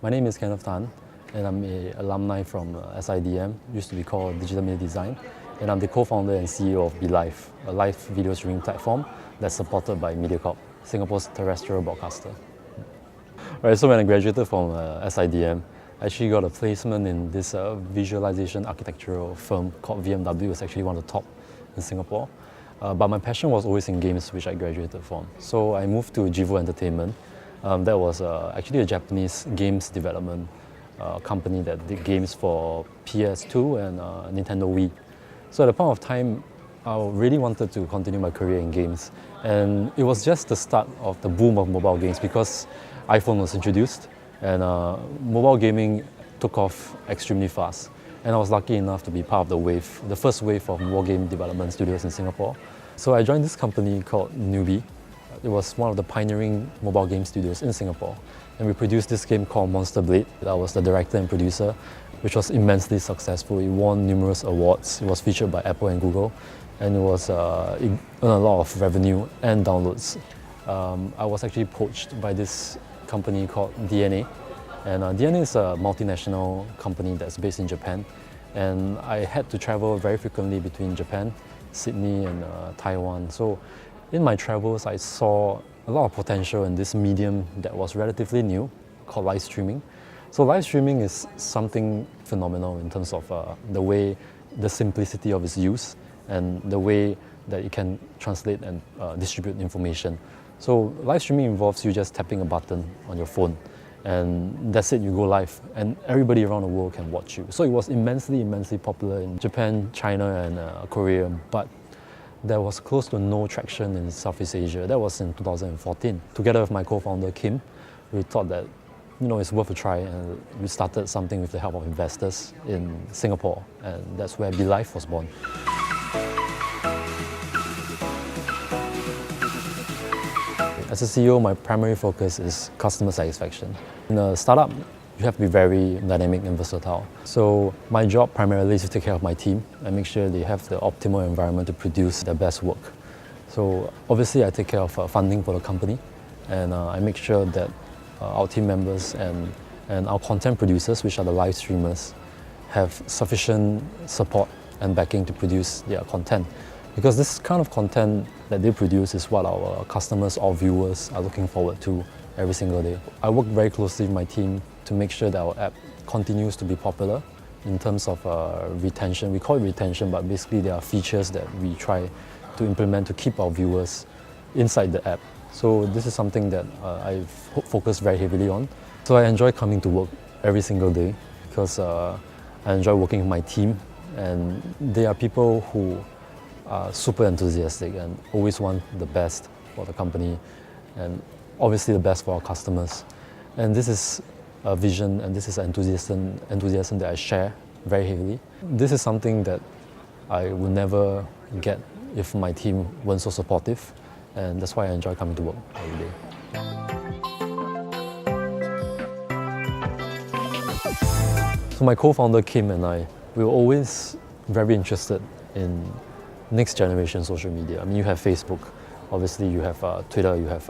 My name is Kenneth and I'm an alumni from SIDM, used to be called Digital Media Design, and I'm the co-founder and CEO of BeLive, a live video streaming platform that's supported by MediaCorp, Singapore's terrestrial broadcaster. Right, so when I graduated from SIDM, I actually got a placement in this visualization architectural firm called VMW. It's actually one of the top in Singapore. But my passion was always in games, which I graduated from. So I moved to Jivo Entertainment. That was actually a Japanese games development company that did games for PS2 and Nintendo Wii. So at the point of time, I really wanted to continue my career in games. And it was just the start of the boom of mobile games because iPhone was introduced and mobile gaming took off extremely fast. And I was lucky enough to be part of the wave, the first wave of mobile game development studios in Singapore. So I joined this company called NYP. It was one of the pioneering mobile game studios in Singapore. And we produced this game called Monster Blade. I was the director and producer, which was immensely successful. It won numerous awards. It was featured by Apple and Google. And it earned a lot of revenue and downloads. I was actually poached by this company called DNA. And DNA is a multinational company that's based in Japan. And I had to travel very frequently between Japan, Sydney, and Taiwan. So in my travels, I saw a lot of potential in this medium that was relatively new, called live streaming. So live streaming is something phenomenal in terms of the simplicity of its use and the way that it can translate and distribute information. So live streaming involves you just tapping a button on your phone, and that's it, you go live, and everybody around the world can watch you. So it was immensely popular in Japan, China, and Korea, but there was close to no traction in Southeast Asia. That was in 2014. Together with my co-founder Kim, we thought that it's worth a try, and we started something with the help of investors in Singapore, and that's where BeLive was born. As a CEO, my primary focus is customer satisfaction. In a startup, you have to be very dynamic and versatile. So my job primarily is to take care of my team and make sure they have the optimal environment to produce their best work. So obviously I take care of funding for the company, and I make sure that our team members and our content producers, which are the live streamers, have sufficient support and backing to produce their content. Because this kind of content that they produce is what our customers or viewers are looking forward to every single day. I work very closely with my team to make sure that our app continues to be popular in terms of retention. We call it retention, but basically there are features that we try to implement to keep our viewers inside the app. So this is something that I've focused very heavily on. So I enjoy coming to work every single day because I enjoy working with my team, and they are people who are super enthusiastic and always want the best for the company and obviously the best for our customers. And this is a vision, and this is an enthusiasm that I share very heavily. This is something that I would never get if my team weren't so supportive, and that's why I enjoy coming to work every day. So my co-founder Kim and I, we were always very interested in next generation social media. I mean, you have Facebook, obviously you have Twitter, you have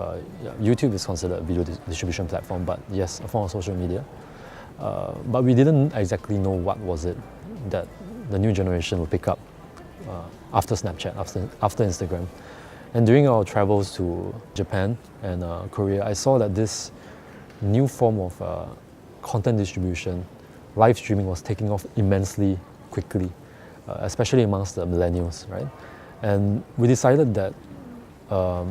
YouTube is considered a video distribution platform, but yes, a form of social media. But we didn't exactly know what was it that the new generation would pick up after Snapchat, after Instagram. And during our travels to Japan and Korea, I saw that this new form of content distribution, live streaming, was taking off immensely quickly, especially amongst the millennials, right? And we decided that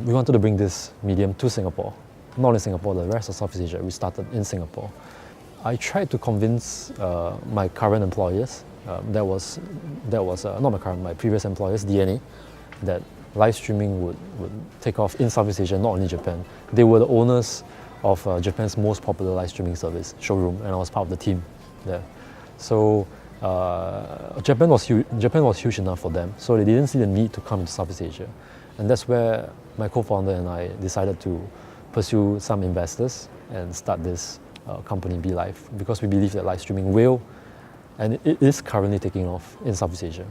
we wanted to bring this medium to Singapore. Not in Singapore, the rest of Southeast Asia. We started in Singapore. I tried to convince my current employers, my previous employers, DNA, that live streaming would take off in Southeast Asia, not only Japan. They were the owners of Japan's most popular live streaming service, Showroom, and I was part of the team there. So Japan was huge enough for them, so they didn't see the need to come into Southeast Asia. And that's where my co-founder and I decided to pursue some investors and start this company, BeLive, because we believe that live streaming will, and it is currently taking off in Southeast Asia.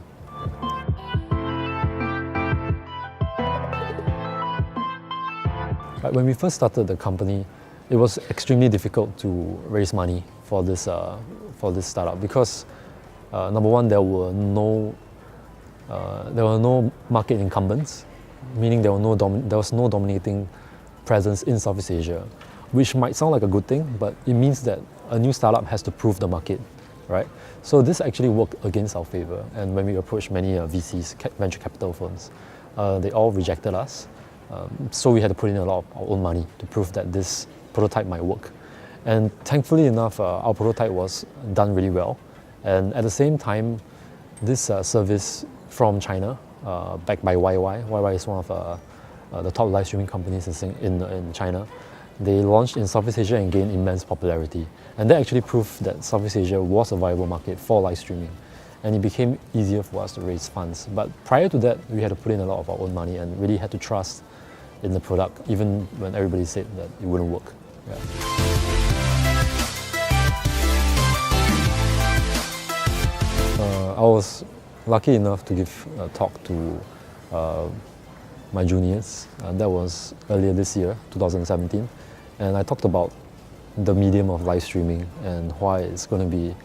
When we first started the company, it was extremely difficult to raise money for this startup because number one, there were no market incumbents, meaning there was no dominating presence in Southeast Asia, which might sound like a good thing, but it means that a new startup has to prove the market, right? So this actually worked against our favor. And when we approached many VCs, venture capital firms, they all rejected us. So we had to put in a lot of our own money to prove that this prototype might work. And thankfully enough, our prototype was done really well. And at the same time, this service from China, backed by YY. YY is one of the top live streaming companies in China. They launched in Southeast Asia and gained immense popularity. And that actually proved that Southeast Asia was a viable market for live streaming. And it became easier for us to raise funds. But prior to that, we had to put in a lot of our own money and really had to trust in the product, even when everybody said that it wouldn't work. Yeah. I was lucky enough to give a talk to my juniors. That was earlier this year, 2017. And I talked about the medium of live streaming and why it's going to be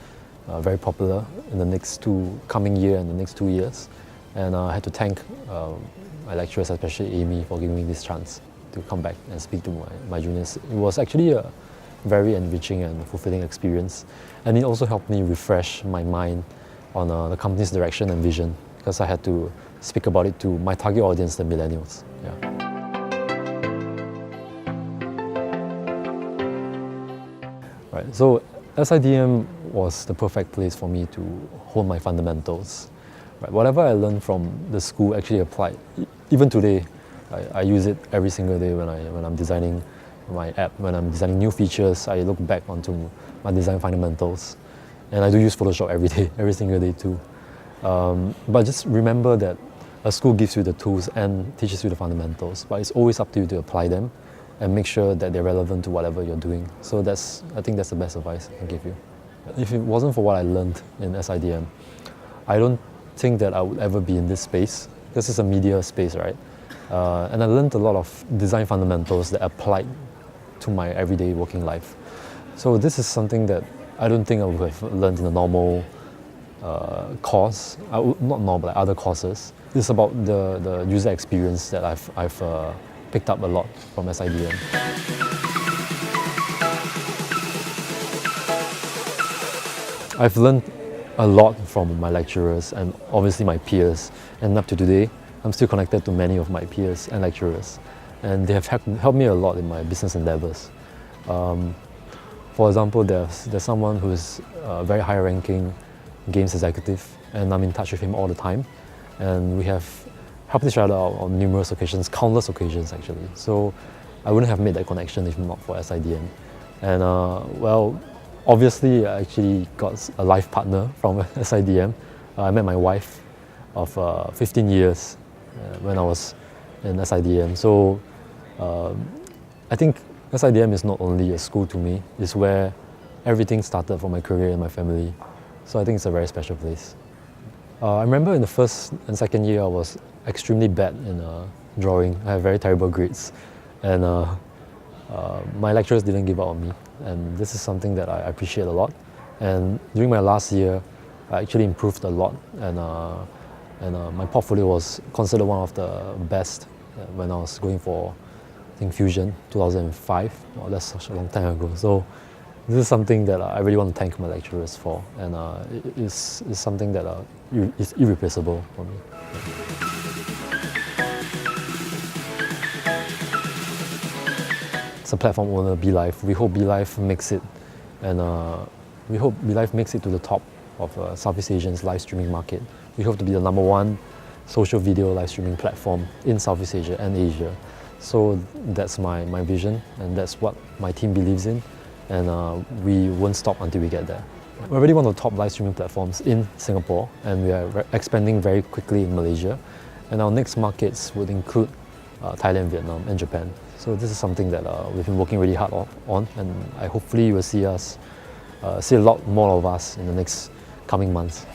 very popular in the coming year and the next 2 years. And I had to thank my lecturers, especially Amy, for giving me this chance to come back and speak to my juniors. It was actually a very enriching and fulfilling experience. And it also helped me refresh my mind on the company's direction and vision, because I had to speak about it to my target audience, the millennials. Yeah. Right. So SIDM was the perfect place for me to hone my fundamentals. Right. Whatever I learned from the school actually applied. Even today, I use it every single day when I'm designing my app. When I'm designing new features, I look back onto my design fundamentals. And I do use Photoshop every day, every single day too. But just remember that a school gives you the tools and teaches you the fundamentals, but it's always up to you to apply them and make sure that they're relevant to whatever you're doing. So I think that's the best advice I can give you. If it wasn't for what I learned in SIDM, I don't think that I would ever be in this space, because it's a media space, right? And I learned a lot of design fundamentals that applied to my everyday working life. So this is something that I don't think I would have learned in a normal course, not normal, but other courses. It's about the user experience that I've picked up a lot from SIDM. I've learned a lot from my lecturers and obviously my peers, and up to today, I'm still connected to many of my peers and lecturers, and they have helped me a lot in my business endeavors. For example, there's someone who's a very high-ranking games executive, and I'm in touch with him all the time, and we have helped each other out on numerous occasions, countless occasions actually. So I wouldn't have made that connection if not for SIDM. And well, obviously I actually got a life partner from SIDM. I met my wife of 15 years when I was in SIDM. So I think SIDM is not only a school to me, it's where everything started for my career and my family. So I think it's a very special place. I remember in the first and second year I was extremely bad in drawing. I had very terrible grades, and my lecturers didn't give up on me, and this is something that I appreciate a lot. And during my last year, I actually improved a lot, and my portfolio was considered one of the best when I was going for, I think, Fusion 2005. Oh, that's such a long time ago. So this is something that I really want to thank my lecturers for, and it's something that is irreplaceable for me. As a platform owner, BeLive, we hope BeLive makes it, and we hope BeLive makes it to the top of Southeast Asian's live streaming market. We hope to be the #1 social video live streaming platform in Southeast Asia and Asia. So that's my vision, and that's what my team believes in, and we won't stop until we get there. We're already one of the top live streaming platforms in Singapore, and we are expanding very quickly in Malaysia. And our next markets would include Thailand, Vietnam, and Japan. So this is something that we've been working really hard on, and hopefully you will see a lot more of us in the next coming months.